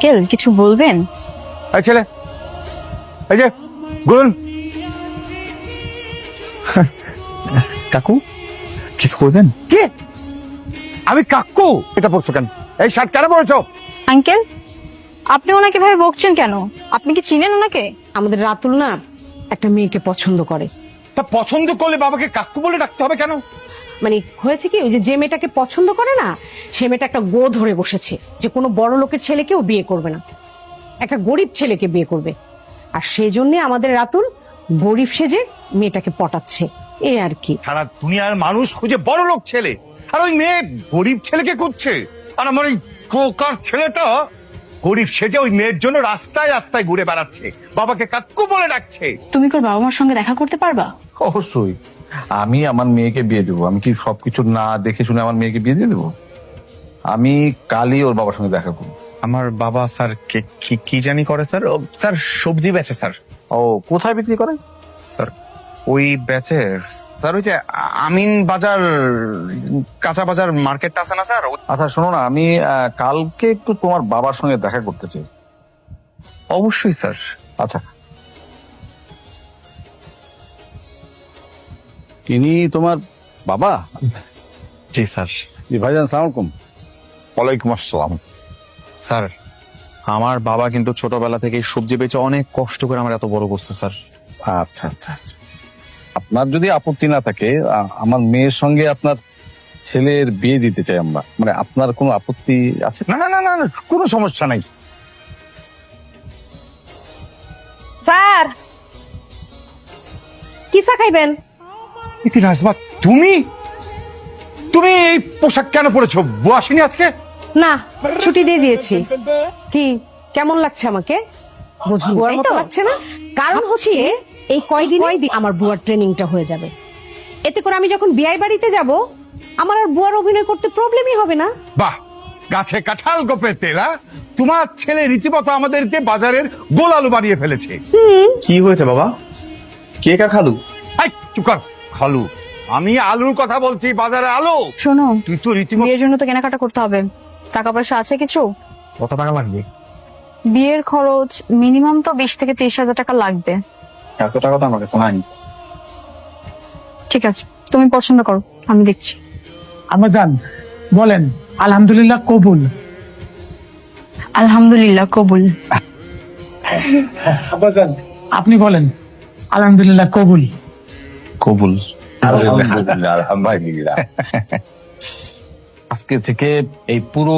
কেল কিছু বলবেন? এই ছেলে, এই যে গুরুন। কাকু কিছু করবেন? কে? আমি কাকু? এটা পড়ছো কেন? এই শার্ট কেন পরেছো? আঙ্কেল, আপনি ওনাকে ভাবে বকছেন কেন? আপনি কি চিনেন ওনাকে? আমাদের রাতুল না একটা মেয়েকে পছন্দ করে। তা পছন্দ করলে বাবাকে কাকু বলে ডাকতে হবে কেন? মানে হয়েছে কি, ওই যে মেয়েটাকে পছন্দ করে না, সে মেয়েটা একটা গো ধরে বসেছে যে কোনো বড় লোকের ছেলেকেও বিয়ে করবে না, একটা গরিব ছেলেকে বিয়ে করবে। আর সেই জন্য আমাদের রাতুল গরিব সেজে মেয়েটাকে পটাচ্ছে, এই আর কি। সারা দুনিয়ার মানুষ খুঁজে বড় লোক ছেলে, আর ওই মেয়ে গরিব ছেলেকে খুঁজছে। আর আমার ওই কোকার ছেলেটা গরিব সেজে ওই মেয়ের জন্য রাস্তায় রাস্তায় ঘুরে বেড়াচ্ছে, বাবাকে কাকু বলে ডাকছে। তুমি কি ওর বাবা মার সঙ্গে দেখা করতে পারবা? অবশ্যই। আমি আমার মেয়েকে বিয়ে দেবো? আমি কি সবকিছু না দেখে শুনে আমার মেয়েকে বিয়ে দিয়ে দেবো? আমি কালই ওর বাবার সঙ্গে দেখা করবো। আমার বাবা স্যার কি জানি করে স্যার? স্যার সবজি বেচে স্যার। ও কোথায় বিক্রি করে? স্যার ওই বেচে স্যার, ওই যে আমিন বাজার, কাঁচা বাজার মার্কেটটা আছে না স্যার? আচ্ছা শোনো না, আমি কালকে একটু তোমার বাবার সঙ্গে দেখা করতে চাই। অবশ্যই স্যার। আচ্ছা, তিনি তোমার বাবা? জি স্যার। জি ভাইজান, সালাম আলাইকুম। ওয়ালাইকুম আসসালাম। স্যার আমার বাবা কিন্তু ছোটবেলা থেকে সবজি বেচে অনেক কষ্ট করে আমার এত বড় করছে স্যার। আচ্ছা আচ্ছা আচ্ছা, আপনার যদি আপত্তি না থাকে আমার মেয়ের সঙ্গে আপনার ছেলের বিয়ে দিতে চাই আমরা। মানে আপনার কোনো আপত্তি আছে? না না না না না, কোনো সমস্যা নাই। স্যার কি চা খাইবেন? কি রাজমা, তুমি তুমি এই পোশাক কেন পরেছো? বউ আসেনি আজকে? না, ছুটি দিয়ে দিয়েছি। কি কেমন লাগছে আমাকে? বুয়ার মতো লাগছে না? কারণ হচ্ছে এই কয়দিন আমার বুয়ার ট্রেনিংটা হয়ে যাবে। এতে করে আমি যখন বিয়ে বাড়িতে যাব, আমার আর বুয়ার অভিনয় করতে প্রবলেমই হবে না। বাহ, গাছে কাঁঠাল গোপে তেলা। তোমার ছেলে রীতিমতো আমাদেরকে বাজারের গোল আলু বানিয়ে ফেলেছে। কি হয়েছে বাবা? কে কার খালু? এই, চুপ কর। খালু? আমি আলুর কথা বলছি, বাজারে আলু। শোনো, তুই তো রীতিমতো বিয়ের জন্য তো কেনাকাটা করতে হবে। টাকা পয়সা আছে কিছু? কত টাকা লাগবে? বিয়ের খরচ মিনিমাম তো 20 থেকে 30,000 টাকা লাগবে। এত টাকা তো আমার কাছে নাই। ঠিক আছে, তুমি পছন্দ করো, আমি দেখছি। আমাজান বলেন আলহামদুলিল্লাহ কবুল। আলহামদুলিল্লাহ কবুল। আব্বাজান আপনি বলেন আলহামদুলিল্লাহ কবুল। কবুল। আলহামদুলিল্লাহ, আলহামদুলিল্লাহ। আজকে থেকে এই পুরো